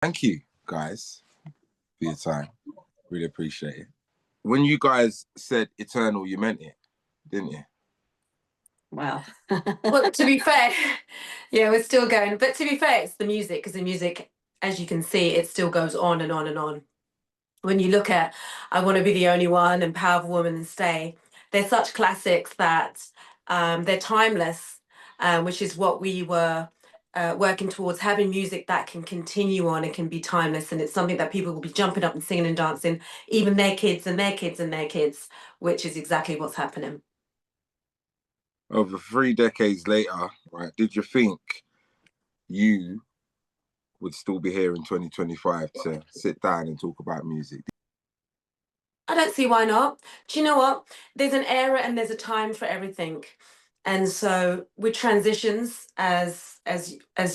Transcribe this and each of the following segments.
Thank you, guys, for your time. Really appreciate it. When you guys said eternal, you meant it, didn't you? Well, well, to be fair, yeah, we're still going. But to be fair, it's the music, because the music, as you can see, it still goes on and on and on. When you look at I Want to Be the Only One and Powerful Woman and Stay, they're such classics that they're timeless, which is what we were working towards, having music that can continue on and can be timeless. And it's something that people will be jumping up and singing and dancing, even their kids and their kids and their kids, which is exactly what's happening. Over 3 decades later, right, did you think you would still be here in 2025 to sit down and talk about music? I don't see why not. Do you know what? There's an era and there's a time for everything. And so with transitions as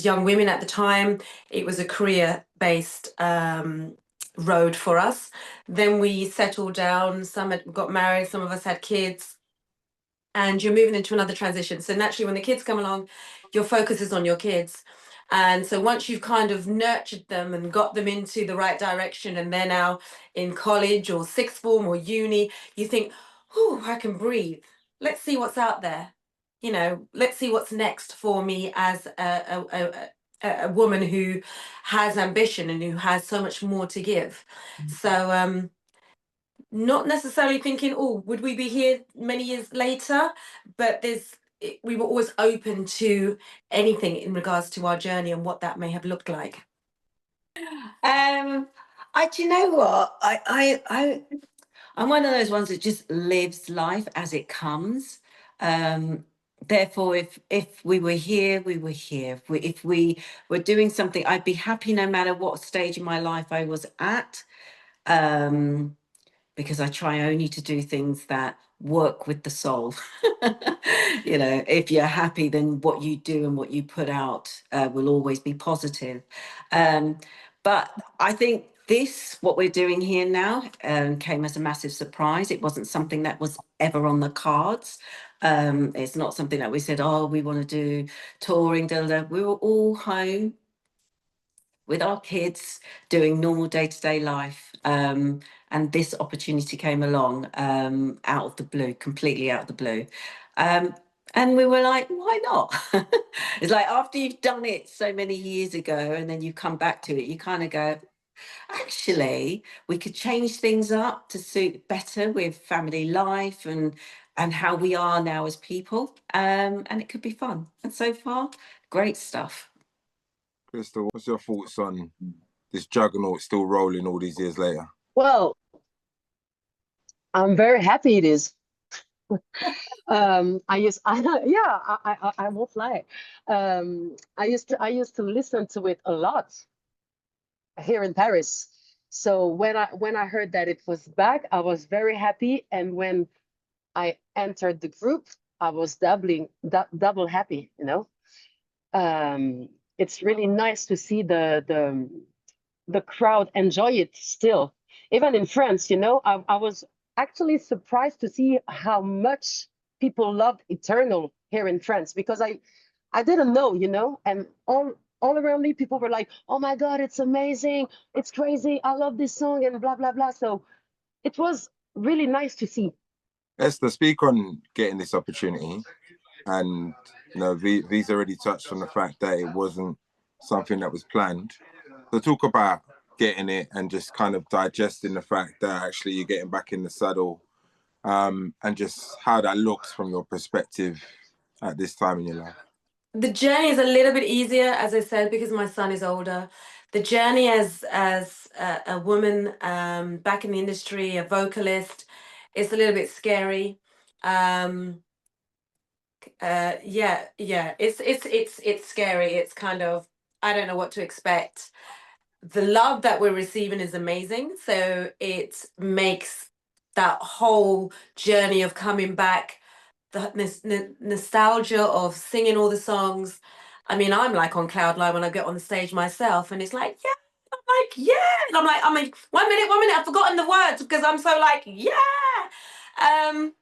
young women at the time, it was a career-based road for us. Then we settled down, some had got married, some of us had kids, and you're moving into another transition. So naturally, when the kids come along, your focus is on your kids. And so once you've kind of nurtured them and got them into the right direction, and they're now in college or sixth form or uni, you think, oh, I can breathe. Let's see what's out there. You know, let's see what's next for me as a woman who has ambition and who has so much more to give. So not necessarily thinking, oh, would we be here many years later? But we were always open to anything in regards to our journey and what that may have looked like. Do you know what? I'm one of those ones that just lives life as it comes. Therefore, if we were here, we were here. If we were doing something, I'd be happy no matter what stage in my life I was at. Because I try only to do things that work with the soul. You know, if you're happy, then what you do and what you put out will always be positive. But I think what we're doing here now, came as a massive surprise. It wasn't something that was ever on the cards. It's not something that we said, oh, we want to do touring. We were all home with our kids doing normal day-to-day life. And this opportunity came along out of the blue, completely out of the blue. And we were like, why not? It's like after you've done it so many years ago and then you come back to it, you kind of go, actually, we could change things up to suit better with family life and how we are now as people. And it could be fun. And so far, great stuff. Crystal, what's your thoughts on this Juggernaut still rolling all these years later? Well, I'm very happy it is. I won't lie. I used to listen to it a lot here in Paris. So when I heard that it was back, I was very happy. And when I entered the group, I was double happy, you know. It's really nice to see the crowd enjoy it still. Even in France, you know, I was actually surprised to see how much people loved Eternal here in France, because I didn't know, you know, and all around me people were like, oh my God, it's amazing, it's crazy, I love this song and blah blah blah. So it was really nice to see. Esther, speak on getting this opportunity, and you know, V's already touched on the fact that it wasn't something that was planned. So talk about getting it and just kind of digesting the fact that actually you're getting back in the saddle, and just how that looks from your perspective at this time in your life. The journey is a little bit easier, as I said, because my son is older. The journey as a woman back in the industry, a vocalist, it's a little bit scary. It's scary. It's kind of, I don't know what to expect. The love that we're receiving is amazing. So it makes that whole journey of coming back, the nostalgia of singing all the songs. I mean, I'm like on cloud nine when I get on the stage myself, and it's like, yeah, I'm like, yeah. And I'm like, 1 minute, I've forgotten the words because I'm so like, yeah.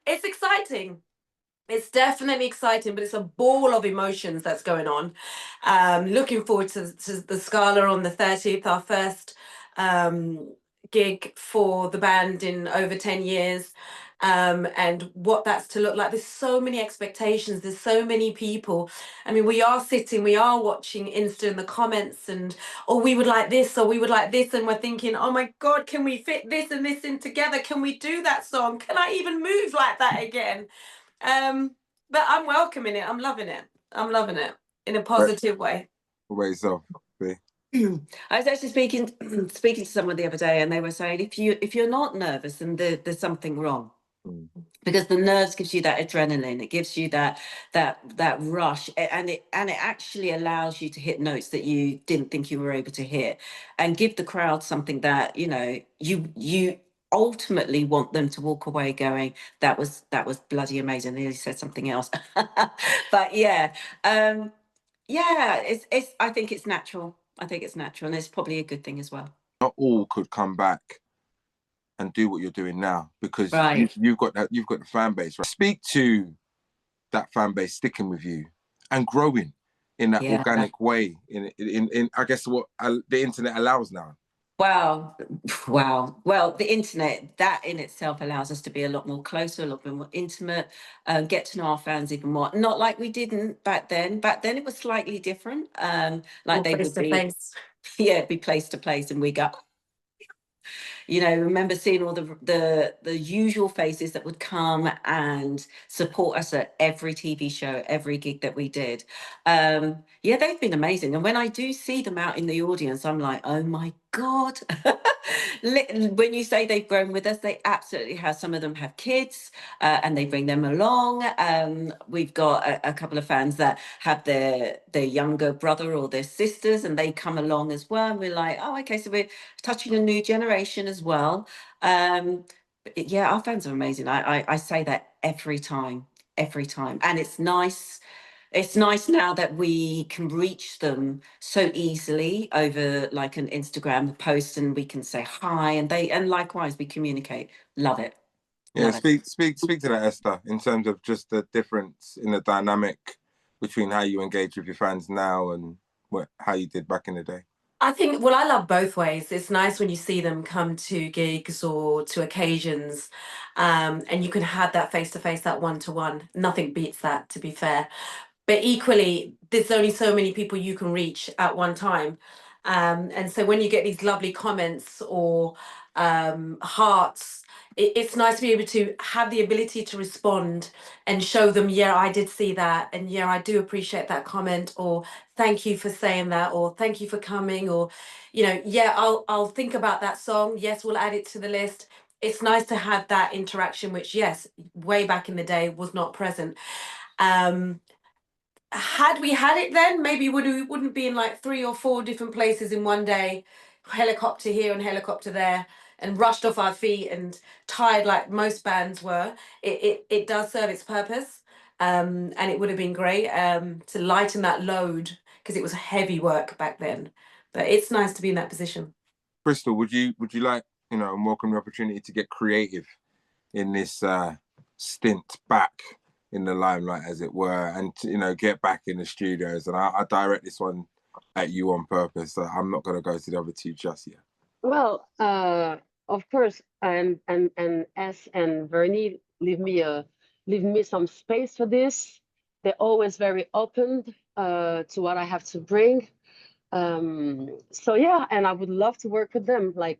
It's exciting. It's definitely exciting, but it's a ball of emotions that's going on. Looking forward to the Scala on the 30th, our first gig for the band in over 10 years. And what that's to look like. There's so many expectations. There's so many people. I mean, we are watching Insta in the comments and, oh, we would like this, or we would like this. And we're thinking, oh my God, can we fit this and this in together? Can we do that song? Can I even move like that again? But I'm welcoming it. I'm loving it. I'm loving it in a positive way. Ways of. I was actually speaking to someone the other day, and they were saying if you're not nervous, then there's something wrong. Because the nerves gives you that adrenaline, it gives you that rush, and it actually allows you to hit notes that you didn't think you were able to hit, and give the crowd something that you ultimately want them to walk away going, that was bloody amazing. I nearly said something else. But yeah, it's I think it's natural. I think it's natural, and it's probably a good thing as well. Not all could come back and do what you're doing now, because you've got the fan base, right? Speak to that fan base sticking with you and growing in that organic way in I guess what the internet allows now. Wow. Well, the internet, that in itself allows us to be a lot more closer, a lot more intimate, get to know our fans even more. Not like we didn't back then. Back then it was slightly different. Like they would be, be place to place, and we go, remember seeing all the usual faces that would come and support us at every TV show, every gig that we did. They've been amazing. And when I do see them out in the audience, I'm like, oh my God. When you say they've grown with us, they absolutely have. Some of them have kids and they bring them along. We've got a couple of fans that have their younger brother or their sisters, and they come along as well. And we're like, oh, okay, so we're touching a new generation as well. Our fans are amazing. I say that every time. And it's nice. It's nice now that we can reach them so easily over like an Instagram post, and we can say hi, and likewise we communicate. Love it. Yeah, speak to that, Esther, in terms of just the difference in the dynamic between how you engage with your fans now and how you did back in the day. I think, well, I love both ways. It's nice when you see them come to gigs or to occasions, and you can have that face-to-face, that one-to-one. Nothing beats that, to be fair. But equally, there's only so many people you can reach at one time. And so when you get these lovely comments or hearts, it's nice to be able to have the ability to respond and show them, yeah, I did see that, and yeah, I do appreciate that comment, or thank you for saying that, or thank you for coming, or I'll think about that song. Yes, we'll add it to the list. It's nice to have that interaction, which, yes, way back in the day was not present. Had we had it then, maybe we wouldn't be in like 3 or 4 different places in one day, helicopter here and helicopter there, and rushed off our feet and tired like most bands were. It does serve its purpose, and it would have been great to lighten that load, because it was heavy work back then. But it's nice to be in that position. Crystal, would you like, and welcome the opportunity to get creative in this stint back in the limelight, as it were, and to, get back in the studios? And I direct this one at you on purpose. So I'm not going to go to the other two just yet. Well, of course, and S and Vernie leave me some space for this. They're always very open to what I have to bring. So yeah, and I would love to work with them. Like,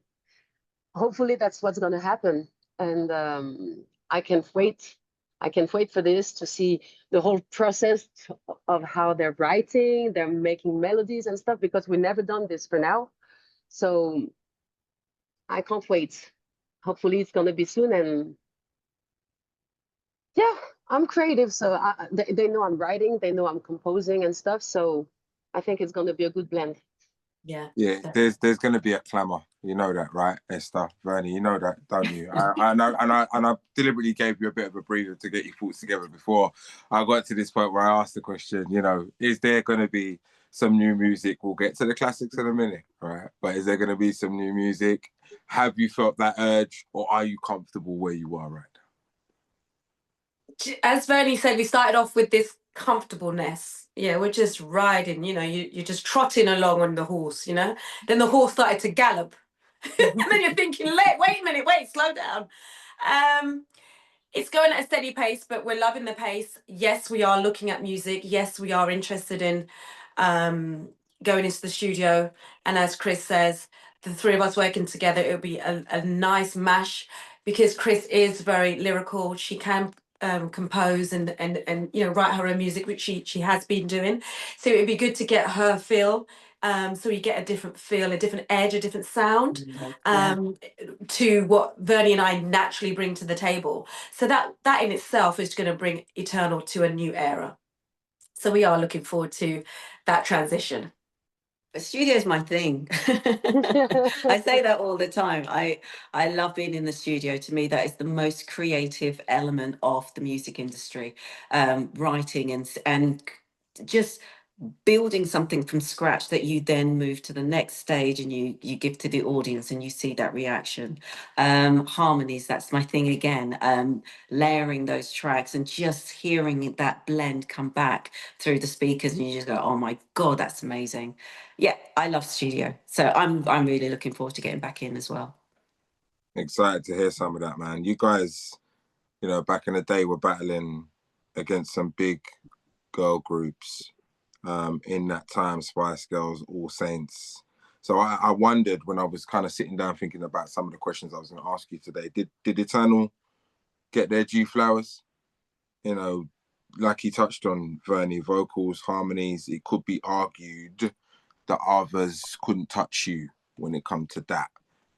hopefully that's what's going to happen. And I can't wait. I can't wait for this, to see the whole process of how they're writing, they're making melodies and stuff, because we've never done this for now. So I can't wait. Hopefully it's going to be soon. And yeah, I'm creative. So they know I'm writing, they know I'm composing and stuff. So I think it's going to be a good blend. Yeah. There's going to be a clamour. You know that, right, Esther? Vernie, you know that, don't you? I know, and I deliberately gave you a bit of a breather to get your thoughts together before I got to this point where I asked the question, is there going to be some new music? We'll get to the classics in a minute, right? But is there going to be some new music? Have you felt that urge, or are you comfortable where you are right as Vernie said, we started off with this comfortableness. Yeah, we're just riding, you're just trotting along on the horse, Then the horse started to gallop. And then you're thinking, wait a minute, slow down. It's going at a steady pace, but we're loving the pace. Yes, we are looking at music. Yes, we are interested in going into the studio. And as Chris says, the three of us working together, it'll be a nice mash, because Chris is very lyrical. She can compose and write her own music, which she has been doing. So it'd be good to get her feel. So you get a different feel, a different edge, a different sound to what Vernie and I naturally bring to the table. So that in itself is going to bring Eternal to a new era. So we are looking forward to that transition. The studio is my thing. I say that all the time. I love being in the studio. To me, that is the most creative element of the music industry. Writing and just building something from scratch that you then move to the next stage and you give to the audience and you see that reaction. Harmonies, that's my thing again. Layering those tracks and just hearing that blend come back through the speakers, and you just go, oh my God, that's amazing. Yeah, I love studio. So I'm really looking forward to getting back in as well. Excited to hear some of that, man. You guys, back in the day were battling against some big girl groups. In that time, Spice Girls, All Saints. So I wondered, when I was kind of sitting down thinking about some of the questions I was going to ask you today, did Eternal get their due flowers? Like he touched on, Vernie, vocals, harmonies, it could be argued that others couldn't touch you when it come to that.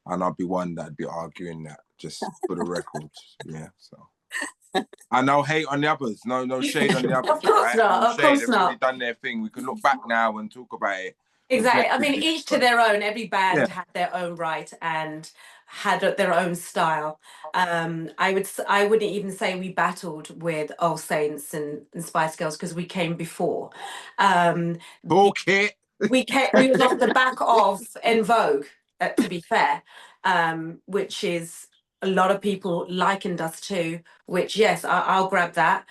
And I'd be one that'd be arguing that, just for the record. Yeah, so. And no hate on the others. No shade on the others. Of course right? not. No of shade. course Everybody not. done their thing. We can look back now and talk about it. Exactly. I mean, each to their own. Every band had their own right and had their own style. I wouldn't even say we battled with All Saints and Spice Girls, because we came before. Bullshit. We was off the back of En Vogue, to be fair, which is a lot of people likened us to, which, yes, I'll grab that.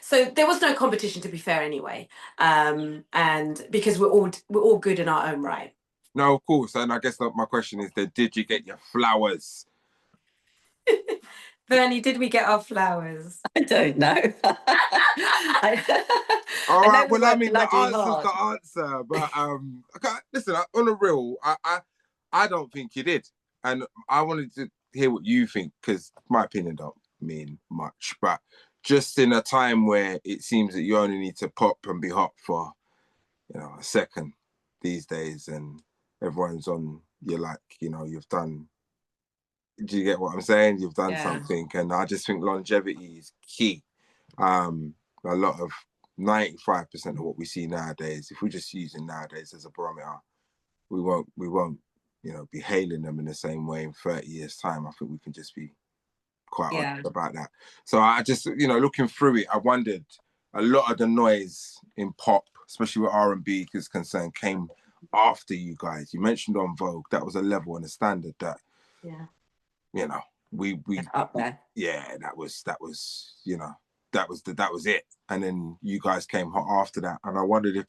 So there was no competition, to be fair, anyway, and because we're all good in our own right. No, of course. And I guess my question is that, did you get your flowers? Vernie, did we get our flowers? I don't know. All I right. know Well, I mean, the answer's the answer. But listen, on the real, I don't think you did, and I wanted to hear what you think, because my opinion don't mean much. But just in a time where it seems that you only need to pop and be hot for, a second these days, and everyone's on, you're like, you've done. Do you get what I'm saying? You've done something, and I just think longevity is key. A lot of 95% of what we see nowadays, if we're just using nowadays as a barometer, we won't, be hailing them in the same way in 30 years' time. I think we can just be quite honest about that. So I just, looking through it, I wondered, a lot of the noise in pop, especially with R&B is concerned, came after you guys. You mentioned On Vogue, that was a level and a standard that, we up there. Yeah, that was that was it. And then you guys came hot after that, and I wondered if,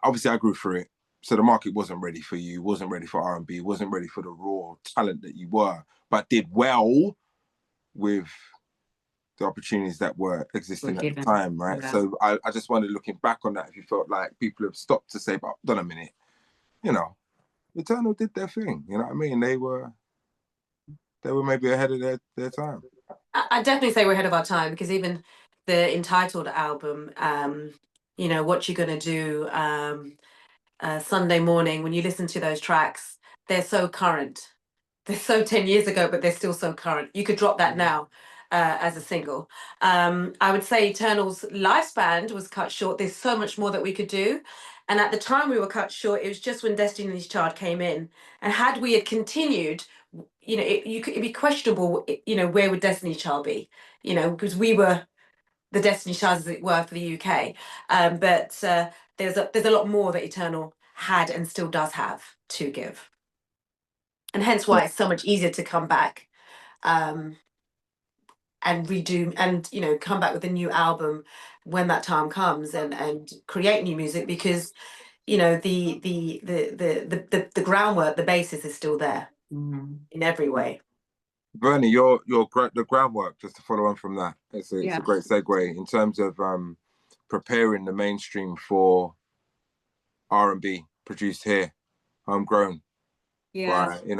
obviously I grew through it, so the market wasn't ready for you, wasn't ready for R&B, wasn't ready for the raw talent that you were, but did well with the opportunities that were existing at the time, right? Yeah. So I just wondered, looking back on that, if you felt like people have stopped to say, but hold on a minute, Eternal did their thing, you know what I mean? They were maybe ahead of their time. I definitely say we're ahead of our time, because even the Entitled album, What You Gonna Do, Sunday Morning, when you listen to those tracks, they're so current. They're so 10 years ago, but they're still so current. You could drop that now as a single. I would say Eternal's lifespan was cut short. There's so much more that we could do. And at the time we were cut short, it was just when Destiny's Child came in. And had we had continued, it'd be questionable, where would Destiny's Child be? Because we were the Destiny's Child, as it were, for the UK. But there's a lot more that Eternal had and still does have to give. And hence why it's so much easier to come back and redo and come back with a new album when that time comes, and create new music, because the groundwork, the basis is still there in every way. Bernie, the groundwork, just to follow on from that, it's a great segue in terms of preparing the mainstream for R&B produced here, homegrown. Yeah. By,